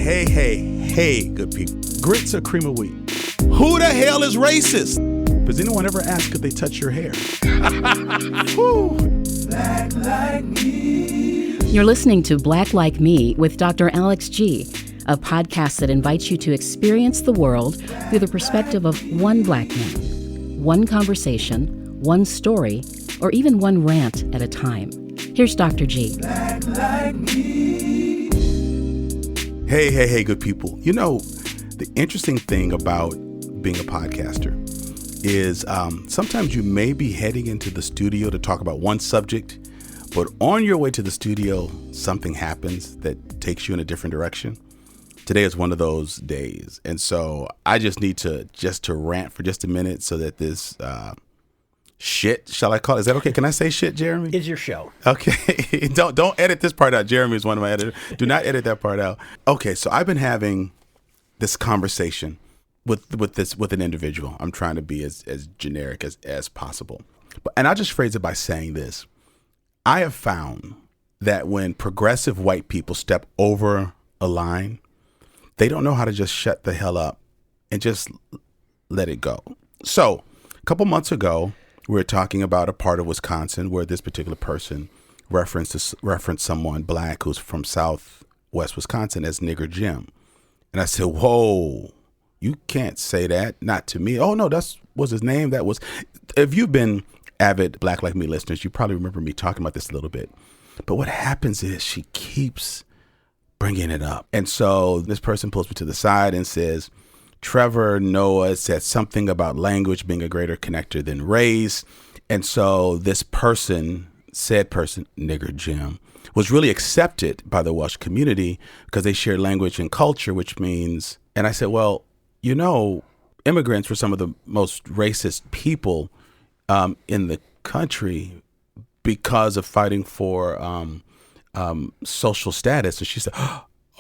Hey, good people. Grits or cream of wheat? Who the hell is racist? Does anyone ever ask if they touch your hair? Black Like Me. You're listening to Black Like Me with Dr. Alex G., a podcast that invites you to experience the world through the perspective of one black man, one conversation, one story, or even one rant at a time. Here's Dr. G. Black Like Me. Hey, good people. You know, the interesting thing about being a podcaster is sometimes you may be heading into the studio to talk about one subject, but on your way to the studio, something happens that takes you in a different direction. Today is one of those days. And so I just need to rant for just a minute so that this shit, shall I call it? Is that okay? Can I say shit, Jeremy? It's your show. Okay. Don't edit this part out. Jeremy is one of my editors. Do not edit that part out. Okay, so I've been having this conversation with an individual. I'm trying to be as generic as possible. And I'll just phrase it by saying this. I have found that when progressive white people step over a line, they don't know how to just shut the hell up and just let it go. So a couple months ago, we were talking about a part of Wisconsin where this particular person referenced someone black who's from Southwest Wisconsin as Nigger Jim. And I said, whoa, you can't say that. Not to me. Oh, no, that was his name. If you've been avid Black Like Me listeners, you probably remember me talking about this a little bit. But what happens is she keeps bringing it up. And so this person pulls me to the side and says, Trevor Noah said something about language being a greater connector than race. And so this person, Nigger Jim, was really accepted by the Welsh community because they share language and culture, which means, and I said, well, you know, immigrants were some of the most racist people in the country because of fighting for social status. And she said,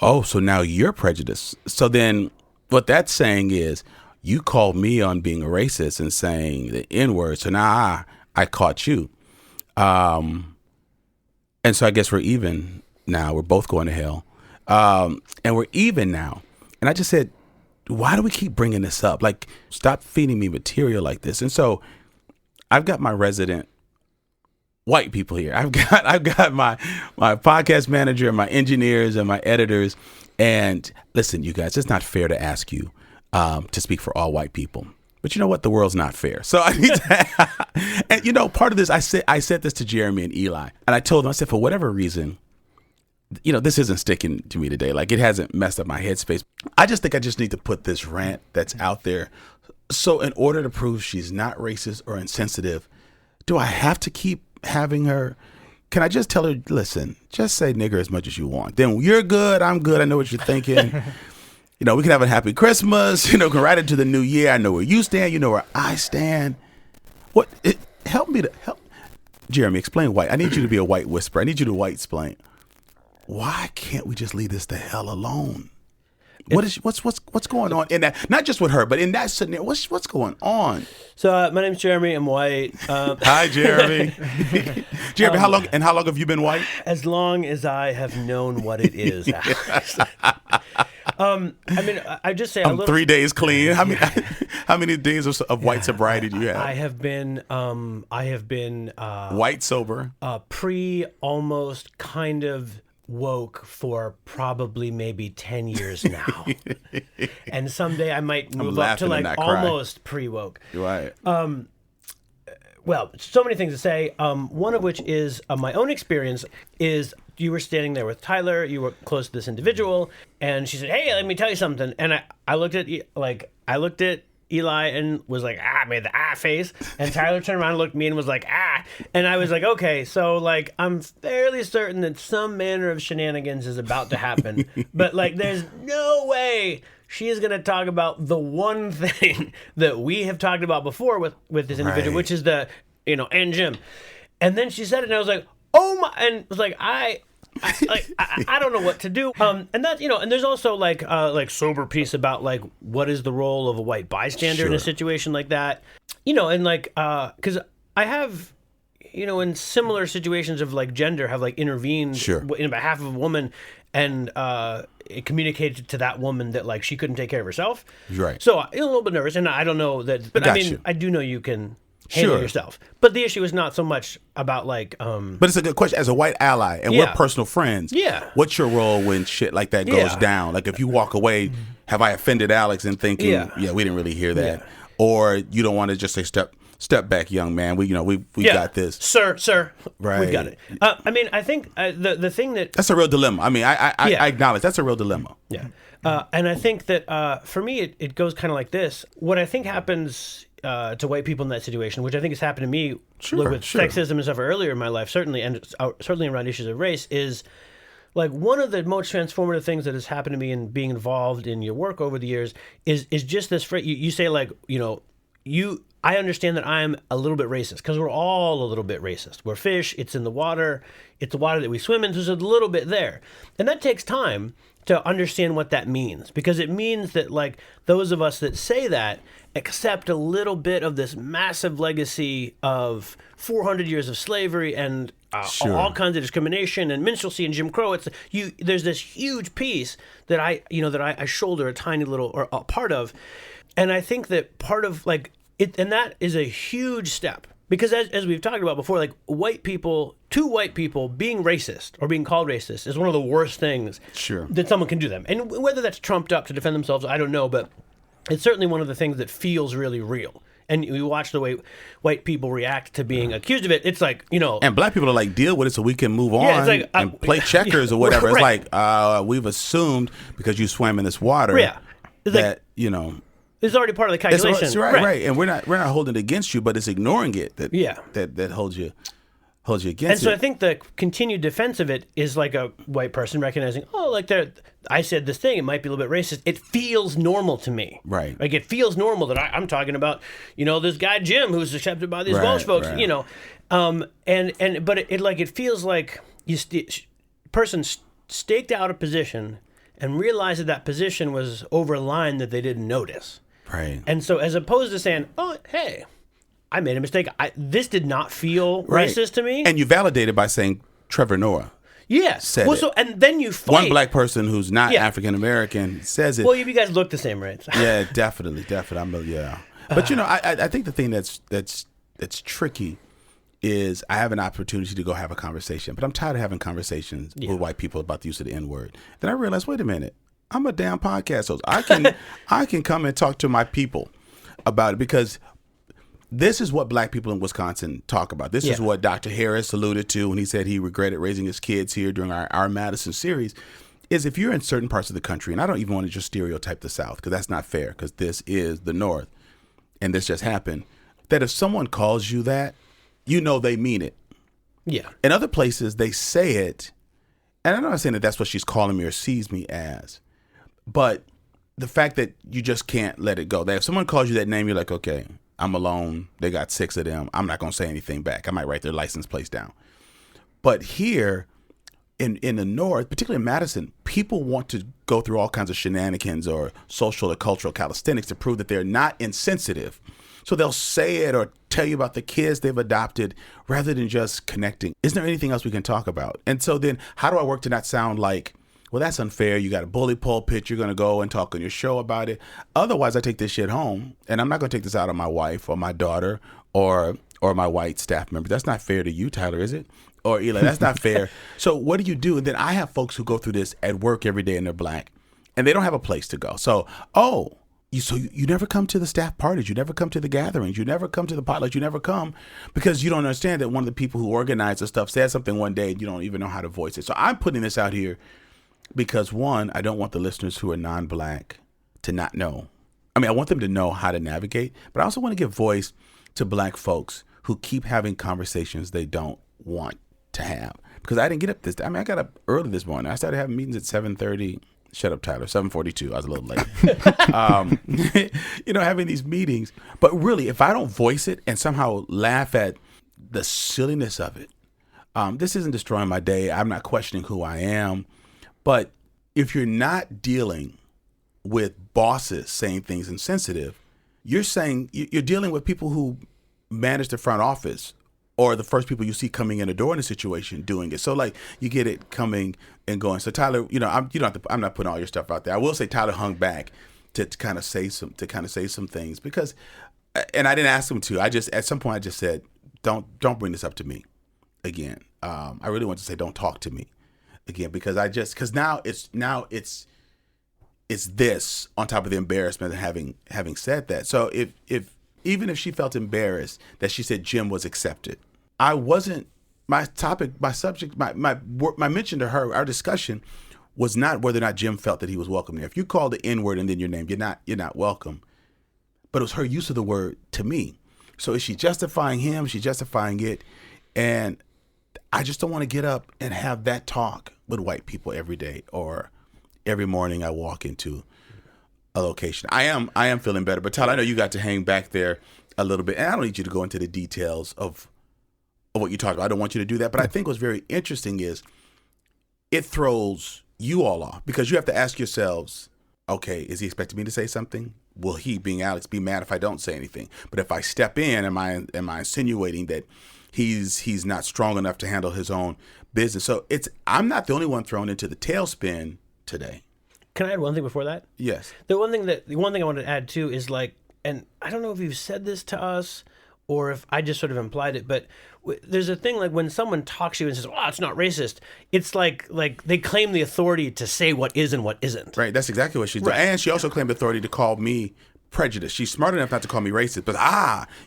oh, so now you're prejudiced. So then what that's saying is you called me on being a racist and saying the N-word. So now I caught you. And so I guess we're even now. We're both going to hell. And we're even now. And I just said, why do we keep bringing this up? Like, stop feeding me material like this. And so I've got my resident white people here. I've got my podcast manager and my engineers and my editors. And listen, you guys, it's not fair to ask you to speak for all white people. But you know what? The world's not fair. So I need to, and you know, part of this, I said this to Jeremy and Eli, and I told them, I said, for whatever reason, you know, this isn't sticking to me today. Like, it hasn't messed up my headspace. I just think I just need to put this rant that's out there. So in order to prove she's not racist or insensitive, do I have to keep having her? Can I just tell her, listen, just say nigger as much as you want. Then you're good, I'm good, I know what you're thinking. You know, we can have a happy Christmas, you know, go right into the new year. I know where you stand, you know where I stand. Help Jeremy, explain white. I need you to be a white whisperer. I need you to white explain. Why can't we just leave this the hell alone? What's going on in that? Not just with her, but in that scenario, what's going on? So my name's Jeremy. I'm white. Hi, Jeremy. Jeremy, how long have you been white? As long as I have known what it is. I mean, I just say I'm 3 days clean. How many days of white sobriety do you have? I have been white sober. Almost kind of woke for probably maybe 10 years now. And someday I might move up to like almost pre-woke. Right. Well, so many things to say. One of which is my own experience is you were standing there with Tyler, you were close to this individual, and she said, hey, let me tell you something. And I looked at Eli and was like, made the face. And Tyler turned around and looked at me and was like, And I was like, okay, so like, I'm fairly certain that some manner of shenanigans is about to happen. But like, there's no way she is going to talk about the one thing that we have talked about before with this individual, right, which is and Jim. And then she said it and I was like, oh my, and it was like, I don't know what to do. And that, and there's also like sober piece about like, what is the role of a white bystander in a situation like that? And like, cause I have, in similar situations of like gender have like intervened Sure. in behalf of a woman, and it communicated to that woman that like she couldn't take care of herself. Right. So I'm a little bit nervous, and I don't know that, but I Got mean, you. I do know you can handle Sure. yourself. But the issue is not so much about like, But it's a good question. As a white ally, and we're Yeah. personal friends, Yeah. what's your role when shit like that goes Yeah. down? Like if you walk away, have I offended Alex and thinking, Yeah. we didn't really hear that? Yeah. Or you don't want to just say, step back, young man. We got this. sir. Right. We've got it. I mean, I think the thing that That's a real dilemma. I mean, I Yeah. acknowledge that's a real dilemma. Yeah. And I think that for me, it goes kind of like this. What I think happens to white people in that situation, which I think has happened to me with sure. sexism and stuff earlier in my life, certainly, and certainly around issues of race, is like one of the most transformative things that has happened to me in being involved in your work over the years is just this phrase. You say like, I understand that I'm a little bit racist because we're all a little bit racist. We're fish. It's in the water. It's the water that we swim in. So there's a little bit there. And that takes time to understand what that means, because it means that like those of us that say that accept a little bit of this massive legacy of 400 years of slavery and Sure. all kinds of discrimination and minstrelsy and Jim Crow. There's this huge piece that I shoulder a tiny little or a part of. And I think that part of like, and that is a huge step, because as we've talked about before, like two white people being racist or being called racist is one of the worst things Sure. that someone can do them. And whether that's trumped up to defend themselves, I don't know, but it's certainly one of the things that feels really real. And you watch the way white people react to being accused of it. It's like, And black people are like, deal with it so we can move on it's like, and play checkers or whatever. right. It's like, we've assumed because you swam in this water Yeah. It's like, that, it's already part of the calculation. It's right. And we're not holding it against you, but it's ignoring it that Yeah. that holds you against And so it. I think the continued defense of it is like a white person recognizing, I said this thing, it might be a little bit racist. It feels normal to me. Right. Like it feels normal that I'm talking about, this guy Jim who's accepted by these Right, Welsh folks, right. but it feels like person staked out a position and realized that position was over a line that they didn't notice. Right. And so as opposed to saying, oh, hey, I made a mistake. This did not feel Right. racist to me. And you validate it by saying Trevor Noah. Yeah. Said well, it. so and then you fight. One black person who's not Yeah. African American says it. Well, you guys look the same, right? Yeah, definitely. But I think the thing that's tricky is I have an opportunity to go have a conversation, but I'm tired of having conversations with white people about the use of the N-word. Then I realized, wait a minute, I'm a damn podcast host. I can come and talk to my people about it, because this is what black people in Wisconsin talk about. This is what Dr. Harris alluded to when he said he regretted raising his kids here during our Madison series, is if you're in certain parts of the country, and I don't even want to just stereotype the South, because that's not fair, because this is the North, and this just happened, that if someone calls you that, they mean it. Yeah. In other places, they say it, and I'm not saying that that's what she's calling me or sees me as, but the fact that you just can't let it go. That if someone calls you that name, you're like, okay, I'm alone. They got 6 of them. I'm not going to say anything back. I might write their license plates down. But here in the North, particularly in Madison, people want to go through all kinds of shenanigans or social or cultural calisthenics to prove that they're not insensitive. So they'll say it or tell you about the kids they've adopted rather than just connecting. Is there anything else we can talk about? And so then how do I work to not sound like, well, that's unfair. You got a bully pulpit. You're going to go and talk on your show about it. Otherwise, I take this shit home, and I'm not going to take this out on my wife or my daughter or my white staff member. That's not fair to you, Tyler, is it? Or Eli, that's not fair. So what do? And then I have folks who go through this at work every day, and they're black, and they don't have a place to go. So, you never come to the staff parties. You never come to the gatherings. You never come to the potlucks. You never come because you don't understand that one of the people who organized the stuff said something one day and you don't even know how to voice it. So I'm putting this out here because, one, I don't want the listeners who are non-black to not know. I mean, I want them to know how to navigate, but I also want to give voice to black folks who keep having conversations they don't want to have. Because I didn't get up I got up early this morning. I started having meetings at 7:30. Shut up, Tyler. 7:42. I was a little late. Having these meetings. But really, if I don't voice it and somehow laugh at the silliness of it, this isn't destroying my day. I'm not questioning who I am. But if you're not dealing with bosses saying things insensitive, you're dealing with people who manage the front office or the first people you see coming in the door in a situation doing it. So like you get it coming and going. So Tyler, I'm not putting all your stuff out there. I will say Tyler hung back to kind of say some things because, and I didn't ask him to. I just at some point I just said, don't bring this up to me again. I really want to say don't talk to me again because now it's this on top of the embarrassment of having said that. So if even if she felt embarrassed that she said Jim was accepted, I wasn't. My subject, my mention to her, our discussion was not whether or not Jim felt that he was welcome there. If you call the N word and then your name, you're not welcome. But it was her use of the word to me. So is she justifying him? Is she justifying it? And I just don't want to get up and have that talk with white people every day or every morning I walk into a location. I am feeling better. But Tyler, I know you got to hang back there a little bit. And I don't need you to go into the details of what you talked about. I don't want you to do that. But I think what's very interesting is it throws you all off because you have to ask yourselves, okay, is he expecting me to say something? Will he, being Alex, be mad if I don't say anything? But if I step in, am I insinuating that he's not strong enough to handle his own business? So I'm not the only one thrown into the tailspin today. Can I add one thing before that? Yes. The one thing I wanted to add too is like, and I don't know if you've said this to us or if I just sort of implied it, but there's a thing like when someone talks to you and says, "Oh, it's not racist," it's like they claim the authority to say what is and what isn't. Right. That's exactly what she's doing. And she also claimed authority to call me prejudiced. She's smart enough not to call me racist. But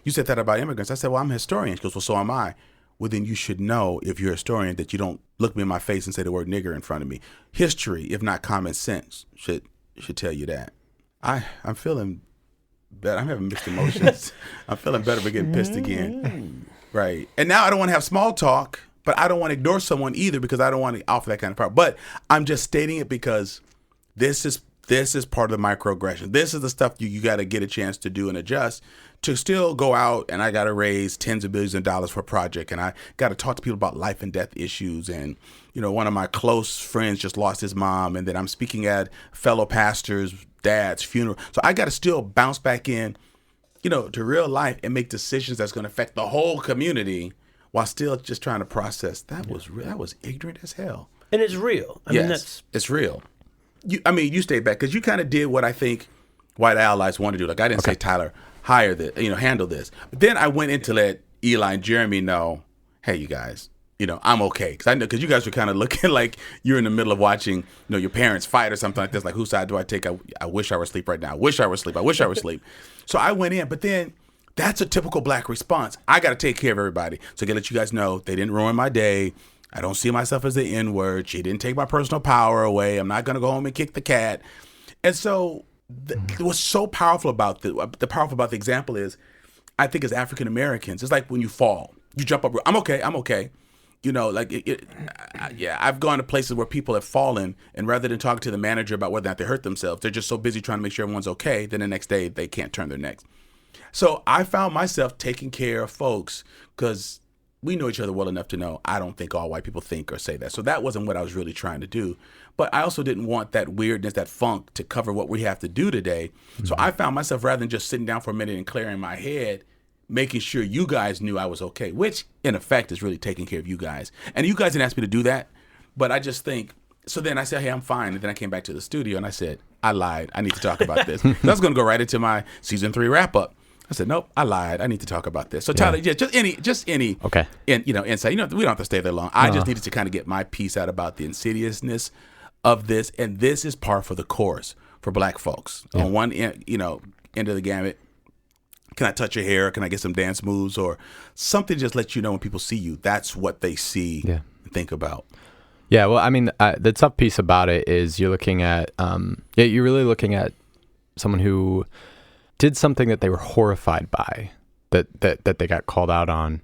you said that about immigrants. I said, well, I'm a historian. She goes, well, so am I. Well, then you should know, if you're a historian, that you don't look me in my face and say the word nigger in front of me. History, if not common sense, should tell you that. I'm feeling better. I'm having mixed emotions. I'm feeling better for getting pissed again. Right. And now I don't want to have small talk, but I don't want to ignore someone either because I don't want to offer that kind of power. But I'm just stating it because this is part of the microaggression. This is the stuff you got to get a chance to do and adjust to still go out, and I got to raise tens of billions of dollars for a project, and I got to talk to people about life and death issues. And, one of my close friends just lost his mom, and then I'm speaking at fellow pastors' dad's funeral. So I got to still bounce back in, to real life and make decisions that's going to affect the whole community while still just trying to process. That was ignorant as hell. And it's real. I mean, it's real. You stayed back because you kind of did what I think white allies want to do. Like I didn't say, Tyler, hire this, handle this. But then I went in to let Eli and Jeremy know, hey, you guys, I'm okay. Because I know, because you guys were kind of looking like you're in the middle of watching, your parents fight or something like this. Like, whose side do I take? I wish I were asleep right now. I wish I were asleep. I wish I were asleep. So I went in, but then that's a typical black response. I got to take care of everybody. So I got to let you guys know they didn't ruin my day. I don't see myself as the N-word. She didn't take my personal power away. I'm not going to go home and kick the cat. And so what's so powerful about the example is, I think as African Americans, it's like when you fall, you jump up. I'm okay. I've gone to places where people have fallen, and rather than talking to the manager about whether or not they hurt themselves, they're just so busy trying to make sure everyone's okay. Then the next day they can't turn their necks. So I found myself taking care of folks because we know each other well enough to know I don't think all white people think or say that. So that wasn't what I was really trying to do. But I also didn't want that weirdness, that funk to cover what we have to do today. Mm-hmm. So I found myself, rather than just sitting down for a minute and clearing my head, making sure you guys knew I was okay, which in effect is really taking care of you guys. And you guys didn't ask me to do that, but I just think, so then I said, hey, I'm fine. And then I came back to the studio and I said, I lied. I need to talk about this. I was going to go right into my season 3 wrap up. I said, nope, I lied. I need to talk about this. So Tyler, just any okay. Insight. We don't have to stay there long. I just needed to kind of get my piece out about the insidiousness of this. And this is par for the course for black folks. On one end, end of the gamut. Can I touch your hair? Can I get some dance moves or something? Just let you know when people see you, that's what they see and think about. Yeah. Well, I mean, the tough piece about it is you're looking at, you're really looking at someone who did something that they were horrified by, that they got called out on,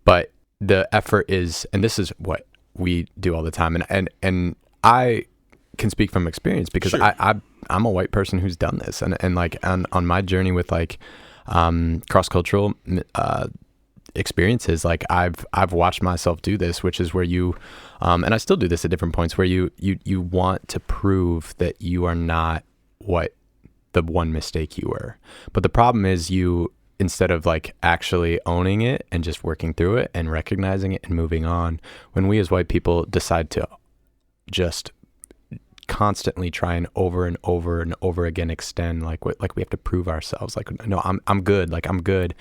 but the effort is, and this is what we do all the time, and I can speak from experience because sure. I'm a white person who's done this, and like on my journey with like cross-cultural experiences, like I've watched myself do this, which is where you and I still do this at different points, where you want to prove that you are not what the one mistake you were. But the problem is you instead of like actually owning it and just working through it and recognizing it and moving on, when we as white people decide to just constantly try and over and over and over again extend like we have to prove ourselves, like, no, I'm good, like I'm good,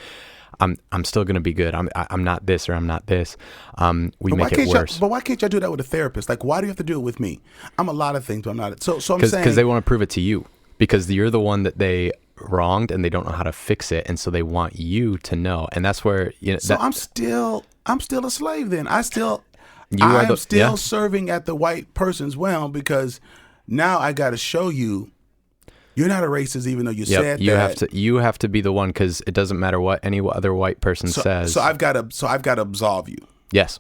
I'm still gonna be good, I'm not this or I'm not this, we make it worse. But why can't y'all do that with a therapist? Like, why do you have to do it with me? I'm a lot of things, but I'm not. So I'm saying, because they want to prove it to you, because you're the one that they wronged and they don't know how to fix it, and so they want you to know. And that's where, you know, so I'm still a slave then. I'm still serving at the white person's realm, because now I got to show you you're not a racist, even though you said that. You have to be the one, because it doesn't matter what any other white person says. So I've got to absolve you. Yes.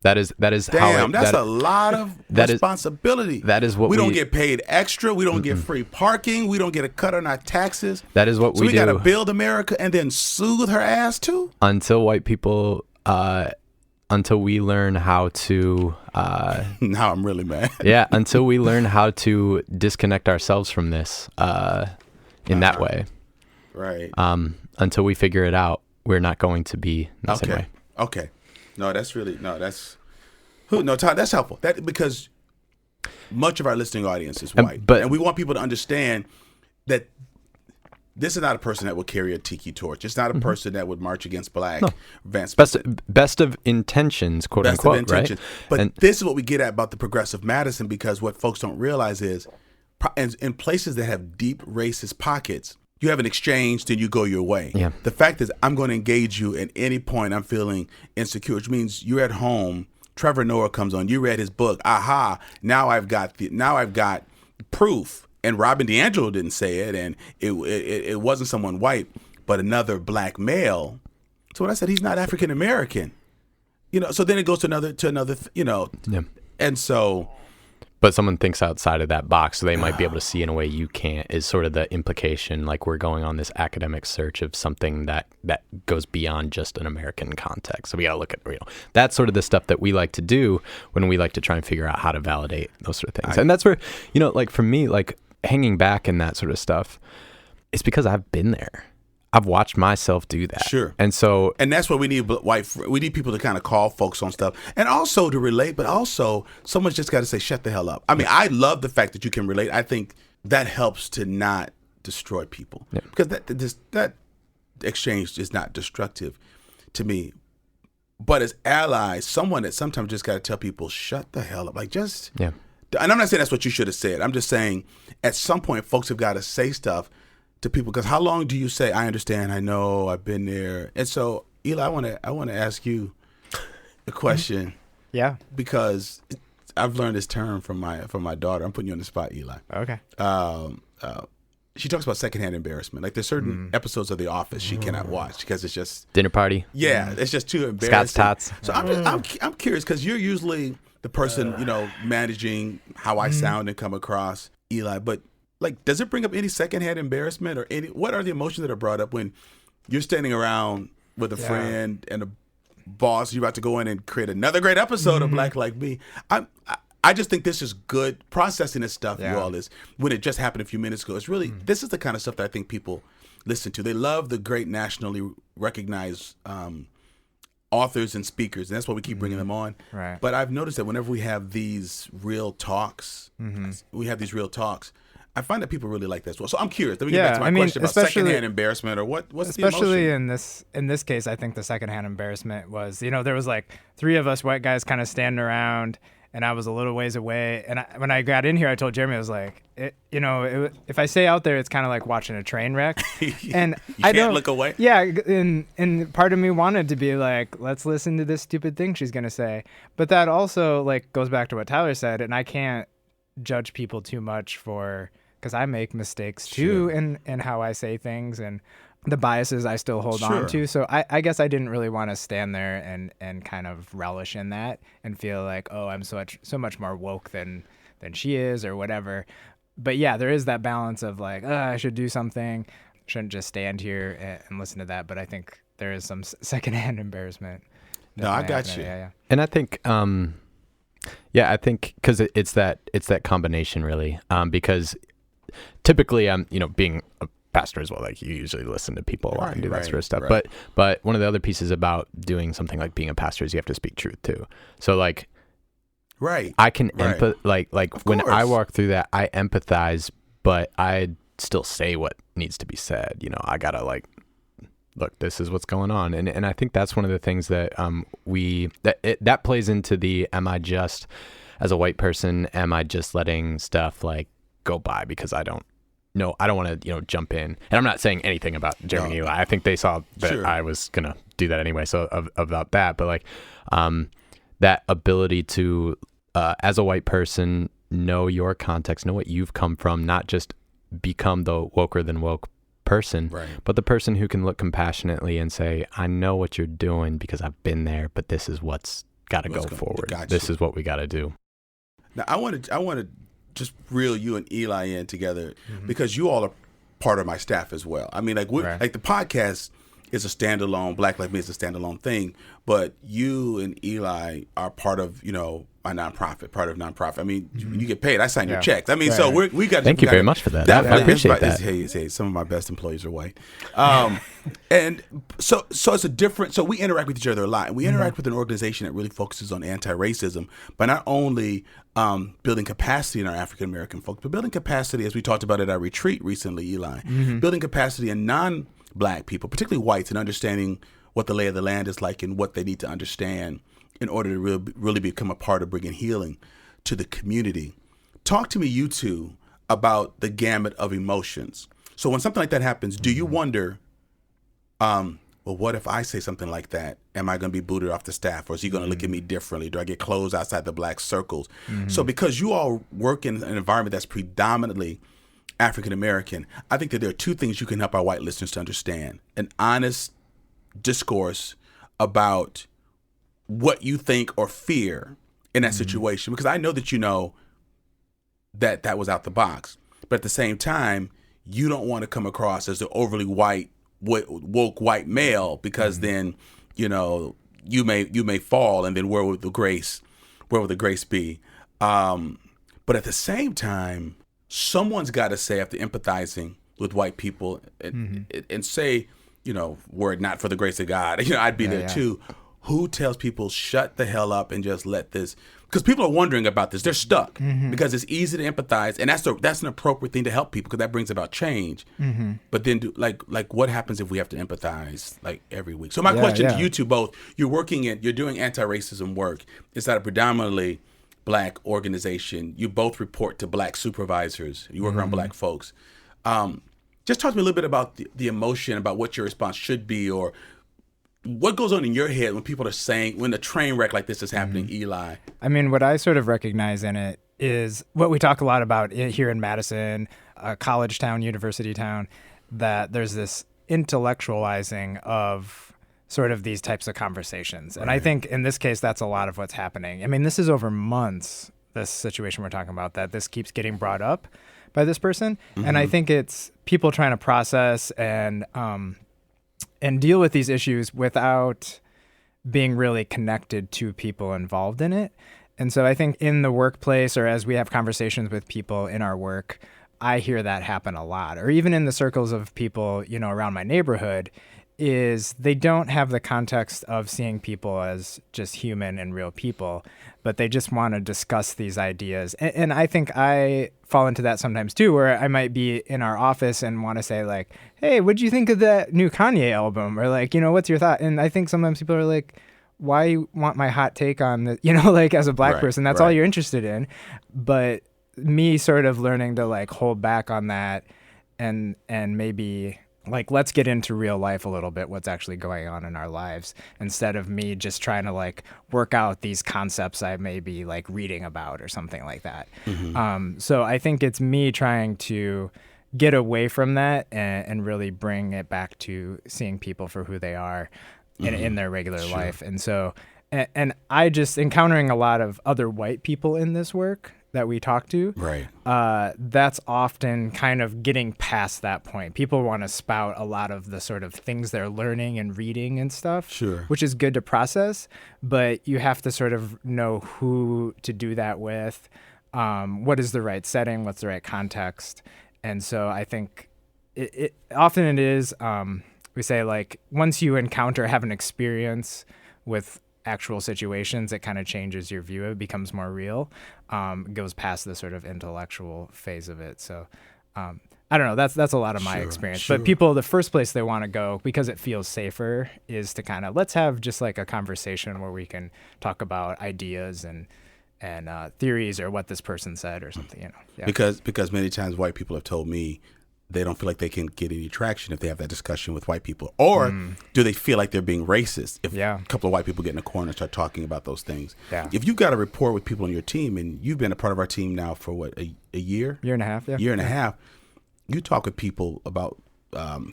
That is Damn, that's a lot of responsibility. That is what we don't get paid extra. We don't get free parking. We don't get a cut on our taxes. That is what we do. So we got to build America and then soothe her ass too? Until white people, until we learn how to... now I'm really mad. Yeah, until we learn how to disconnect ourselves from this in that way. Right. Until we figure it out, we're not going to be in the same way. Okay. Todd, that's helpful. Because much of our listening audience is white, and we want people to understand that this is not a person that would carry a tiki torch. It's not a person that would march against black. No. Best of intentions, quote unquote, intentions. Right? But this is what we get at about the progressive Madison, because what folks don't realize is, in places that have deep racist pockets, you have an exchange, then you go your way. Yeah. The fact is, I'm going to engage you at any point I'm feeling insecure, which means you're at home. Trevor Noah comes on. You read his book. Aha! Now I've got proof. And Robin DiAngelo didn't say it, and it wasn't someone white, but another black male. So when I said he's not African American, so then it goes to another, Yeah. And so. But someone thinks outside of that box, so they might be able to see in a way you can't, is sort of the implication. Like, we're going on this academic search of something that goes beyond just an American context. So we got to look at, that's sort of the stuff that we like to do when we like to try and figure out how to validate those sort of things. And that's where, like for me, like hanging back and that sort of stuff, it's because I've been there. I've watched myself do that. Sure. And that's what we need we need people to kind of call folks on stuff, and also to relate, but also someone's just got to say, shut the hell up. I mean, I love the fact that you can relate. I think that helps to not destroy people, because that exchange is not destructive to me. But as allies, someone that sometimes just got to tell people, shut the hell up. Like, just, and I'm not saying that's what you should have said. I'm just saying at some point folks have got to say stuff to people, because how long do you say, I understand, I know, I've been there? And so, Eli, I want to ask you a question. Yeah. Because I've learned this term from my daughter. I'm putting you on the spot, Eli. Okay. She talks about secondhand embarrassment. Like, there's certain episodes of The Office she cannot watch because it's just dinner party. Yeah, it's just too embarrassing. Scott's tots. So I'm curious, because you're usually the person managing how I sound and come across, Eli, but. Like, does it bring up any secondhand embarrassment, or what are the emotions that are brought up when you're standing around with a friend and a boss, you're about to go in and create another great episode of Black Like Me? I just think this is good. Processing this stuff, you all, is when it just happened a few minutes ago. It's really, this is the kind of stuff that I think people listen to. They love the great nationally recognized authors and speakers, and that's why we keep bringing them on. Right. But I've noticed that whenever we have these real talks, I find that people really like that as well. So I'm curious. Let me get back to my question about secondhand embarrassment, or what's the emotion? Especially in this case, I think the secondhand embarrassment was, there was like three of us white guys kind of standing around, and I was a little ways away. And when I got in here, I told Jeremy, I was like, if I stay out there, it's kind of like watching a train wreck. And I don't look away. Yeah, and part of me wanted to be like, let's listen to this stupid thing she's gonna say. But that also like goes back to what Tyler said, and I can't judge people too much because I make mistakes too in how I say things and the biases I still hold on to. So I guess I didn't really want to stand there and kind of relish in that and feel like, oh, I'm so much more woke than she is or whatever. But yeah, there is that balance of like, I should do something. Shouldn't just stand here and listen to that. But I think there is some secondhand embarrassment. No, I got you. Yeah. And I think, I think because it's that combination really, because typically I'm, being pastor as well. Like you usually listen to people a lot and do that sort of stuff. Right. But one of the other pieces about doing something like being a pastor is you have to speak truth too. So like, I can like when I walk through that, I empathize, but I still say what needs to be said. You know, I gotta like, look, this is what's going on. And I think that's one of the things that that plays into the, am I just, as a white person, am I just letting stuff like go by because I don't want to, jump in. And I'm not saying anything about Jeremy and Eli. I think they saw that I was going to do that anyway. So about that, but like that ability to, as a white person, know your context, know what you've come from, not just become the woker than woke person, but the person who can look compassionately and say, I know what you're doing because I've been there, but this is what's got to go forward. This is what we got to do. Now I want to just reel you and Eli in together because you all are part of my staff as well. I mean, like like the podcast is a standalone, Black Like Me is a standalone thing, but you and Eli are part of, my nonprofit. I mean, you get paid. I sign your checks. I mean, so we got. Thank you very much for that. I appreciate that. Hey, some of my best employees are white, and so it's a different. So we interact with each other a lot, and we interact with an organization that really focuses on anti-racism, but not only building capacity in our African American folks, but building capacity, as we talked about at our retreat recently, Eli, building capacity in non-Black people, particularly whites, and understanding what the lay of the land is like and what they need to understand in order to really become a part of bringing healing to the community. Talk to me, you two, about the gamut of emotions. So when something like that happens, do you wonder, well, what if I say something like that? Am I going to be booted off the staff, or is he going to look at me differently? Do I get closed outside the Black circles? So because you all work in an environment that's predominantly African American, I think that there are two things you can help our white listeners to understand: an honest discourse about what you think or fear in that situation, because I know that that was out the box, but at the same time, you don't want to come across as the overly woke white male, because then you may fall, and then where would the grace be? But at the same time, someone's got to say, after empathizing with white people and say, were it not for the grace of God, I'd be there too. Who tells people shut the hell up and just let this? Because people are wondering about this. They're stuck because it's easy to empathize, and that's an appropriate thing to help people because that brings about change. But then, what happens if we have to empathize like every week? So my question to you two both: you're doing anti-racism work. It's not a predominantly Black organization. You both report to Black supervisors. You work around Black folks. Just talk to me a little bit about the emotion, about what your response should be, or what goes on in your head when people are saying, when a train wreck like this is happening, Eli? I mean, what I sort of recognize in it is what we talk a lot about here in Madison, a college town, university town, that there's this intellectualizing of sort of these types of conversations. And I think in this case, that's a lot of what's happening. I mean, this is over months, this situation we're talking about, that this keeps getting brought up by this person. And I think it's people trying to process and deal with these issues without being really connected to people involved in it. And so I think in the workplace, or as we have conversations with people in our work, I hear that happen a lot. Or even in the circles of people, around my neighborhood, is they don't have the context of seeing people as just human and real people, but they just want to discuss these ideas. And I think I fall into that sometimes too, where I might be in our office and want to say like, hey, what'd you think of that new Kanye album? Or like, what's your thought? And I think sometimes people are like, why you want my hot take on the, like as a Black person, that's all you're interested in. But me sort of learning to like hold back on that and maybe like, let's get into real life a little bit, what's actually going on in our lives, instead of me just trying to like work out these concepts I may be like reading about or something like that. So I think it's me trying to get away from that and really bring it back to seeing people for who they are in their regular life. And so, and I just encountering a lot of other white people in this work that we talk to, that's often kind of getting past that point. People want to spout a lot of the sort of things they're learning and reading and stuff, which is good to process, but you have to sort of know who to do that with, what is the right setting, what's the right context. And so I think often it is, we say like once you have an experience with actual situations, it kind of changes your view. It becomes more real. Goes past the sort of intellectual phase of it. So I don't know. That's a lot of my experience. Sure. But people, the first place they want to go, because it feels safer, is to kind of let's have just like a conversation where we can talk about ideas and theories or what this person said or something. Yeah. Because many times white people have told me they don't feel like they can get any traction if they have that discussion with white people. Or do they feel like they're being racist if a couple of white people get in a corner and start talking about those things? Yeah. If you've got a rapport with people on your team, and you've been a part of our team now for what, a year? Year and a half, yeah. Year and a half. You talk with people about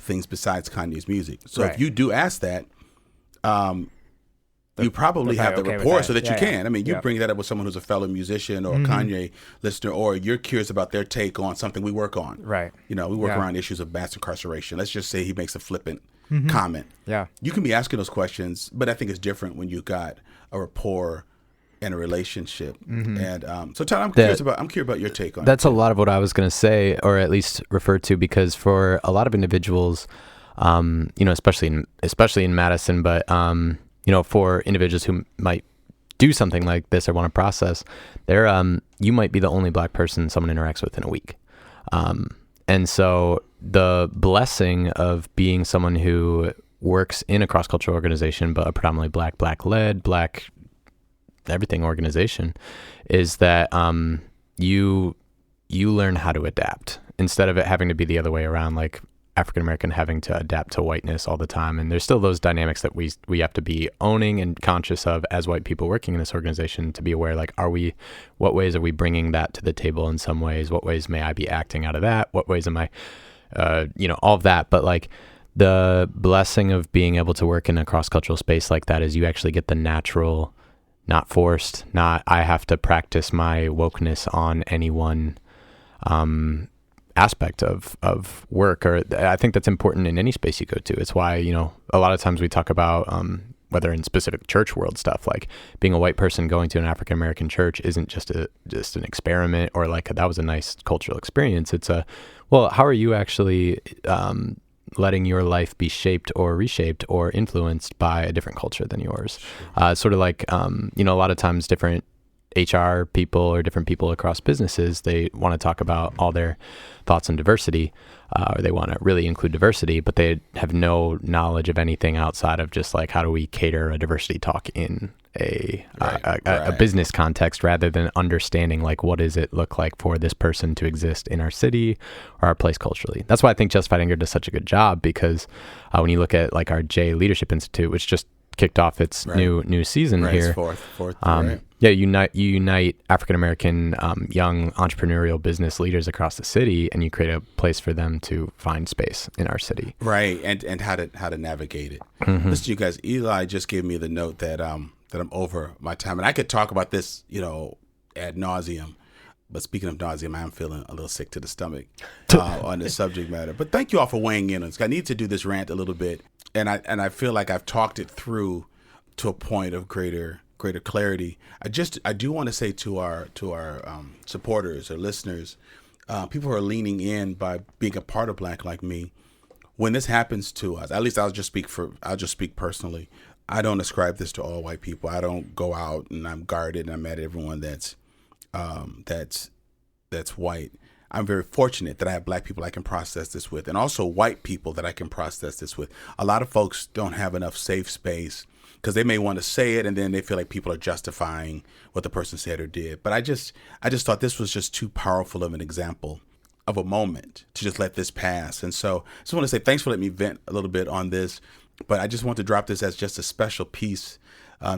things besides Kanye's music. So if you do ask that, you probably have the rapport so that you can. I mean, you bring that up with someone who's a fellow musician or a Kanye listener, or you're curious about their take on something we work on. Right. We work around issues of mass incarceration. Let's just say he makes a flippant comment. Yeah. You can be asking those questions, but I think it's different when you got a rapport and a relationship. And so, Tyler, I'm curious about your take on That's a lot of what I was going to say, or at least refer to, because for a lot of individuals, especially in Madison, but for individuals who might do something like this or want to process, you might be the only Black person someone interacts with in a week. And so the blessing of being someone who works in a cross-cultural organization, but a predominantly Black-led, Black everything organization, is that you learn how to adapt instead of it having to be the other way around, like African American having to adapt to whiteness all the time. And there's still those dynamics that we have to be owning and conscious of as white people working in this organization, to be aware, like, what ways are we bringing that to the table in some ways? What ways may I be acting out of that? What ways am I, all of that. But like the blessing of being able to work in a cross-cultural space like that is you actually get the natural, not forced, not I have to practice my wokeness on any one aspect of work. Or I think that's important in any space you go to. It's why, a lot of times we talk about whether in specific church world stuff, like being a white person going to an African American church isn't just an experiment, or like that was a nice cultural experience. It's how are you actually letting your life be shaped or reshaped or influenced by a different culture than yours? Sort of like, a lot of times different HR people or different people across businesses, they want to talk about all their thoughts on diversity, or they want to really include diversity, but they have no knowledge of anything outside of just like, how do we cater a diversity talk in a business context, rather than understanding like, what does it look like for this person to exist in our city or our place culturally. That's why I think Justified Anger does such a good job, because when you look at like our J Leadership Institute, which just kicked off its new season here. Fourth, you unite African American young entrepreneurial business leaders across the city, and you create a place for them to find space in our city. Right, and how to navigate it. Listen, you guys, Eli just gave me the note that I'm over my time, and I could talk about this, ad nauseum. But speaking of nauseum, I am feeling a little sick to the stomach on this subject matter. But thank you all for weighing in on this. I need to do this rant a little bit, and I feel like I've talked it through to a point of greater clarity. I do want to say to our supporters or listeners, people who are leaning in by being a part of Black Like Me, when this happens to us, at least I'll just speak personally. I don't ascribe this to all white people. I don't go out and I'm guarded and I'm mad at everyone that's white. I'm very fortunate that I have Black people I can process this with, and also white people that I can process this with. A lot of folks don't have enough safe space because they may want to say it and then they feel like people are justifying what the person said or did. But I just thought this was just too powerful of an example of a moment to just let this pass. And so I just want to say thanks for letting me vent a little bit on this, but I just want to drop this as just a special piece,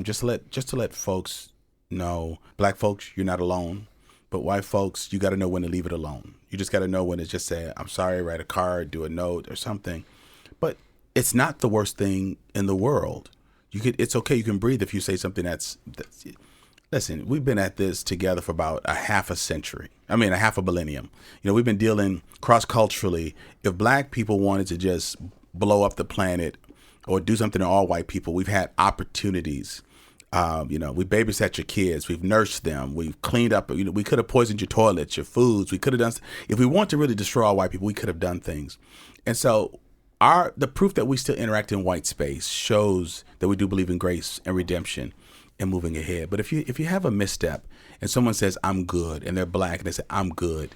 just to let folks know, Black folks, you're not alone. But white folks, you got to know when to leave it alone. You just got to know when to just say, I'm sorry, write a card, do a note or something. But it's not the worst thing in the world. It's okay. You can breathe if you say something that's listen, we've been at this together for about a half a millennium. We've been dealing cross-culturally. If Black people wanted to just blow up the planet or do something to all white people, we've had opportunities We babysat your kids. We've nursed them. We've cleaned up. We could have poisoned your toilets, your foods. We could have done. If we want to really destroy all white people, we could have done things. And so the proof that we still interact in white space shows that we do believe in grace and redemption and moving ahead. But if you have a misstep and someone says, I'm good, and they're black and they say, I'm good,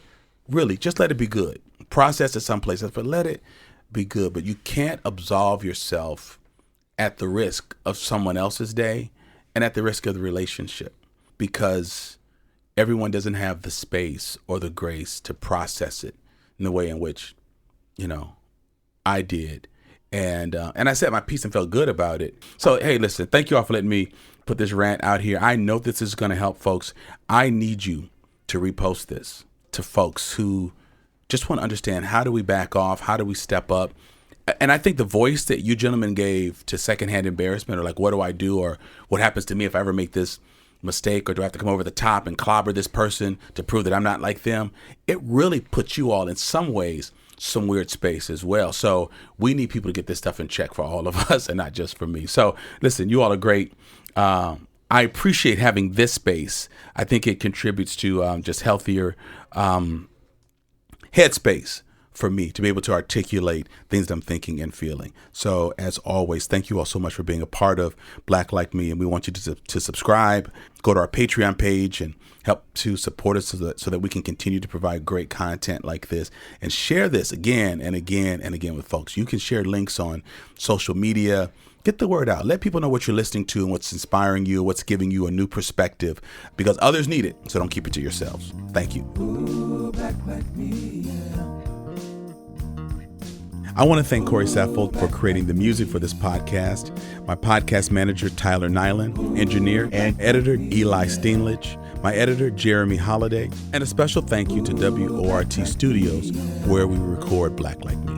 really, just let it be good. Process it someplace else, but let it be good. But you can't absolve yourself at the risk of someone else's day and at the risk of the relationship, because everyone doesn't have the space or the grace to process it in the way in which, I did. And I said my piece and felt good about it. So, hey, listen, thank you all for letting me put this rant out here. I know this is going to help folks. I need you to repost this to folks who just want to understand, how do we back off? How do we step up? And I think the voice that you gentlemen gave to secondhand embarrassment, or like, what do I do? Or what happens to me if I ever make this mistake? Or do I have to come over the top and clobber this person to prove that I'm not like them? It really puts you all in some ways some weird space as well. So we need people to get this stuff in check for all of us and not just for me. So listen, you all are great. I appreciate having this space. I think it contributes to just healthier headspace for me to be able to articulate things that I'm thinking and feeling. So as always, thank you all so much for being a part of Black Like Me. And we want you to subscribe, go to our Patreon page and help to support us so that we can continue to provide great content like this, and share this again and again and again with folks. You can share links on social media. Get the word out. Let people know what you're listening to and what's inspiring you, what's giving you a new perspective, because others need it. So don't keep it to yourselves. Thank you. Ooh, black like me, yeah. I want to thank Corey Saffold for creating the music for this podcast, my podcast manager, Tyler Nyland, engineer and editor, Eli Steenlich, my editor, Jeremy Holiday, and a special thank you to WORT Studios, where we record Black Like Me.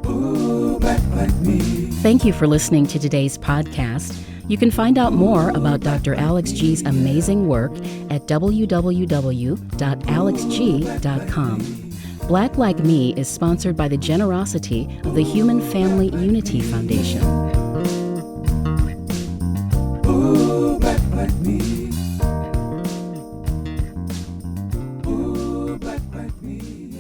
Ooh, black like me. Thank you for listening to today's podcast. You can find out more about Dr. Alex G's amazing work at www.alexg.com. Black Like Me is sponsored by the generosity of the Human Family Unity Foundation. Ooh, black like me. Ooh, black like me.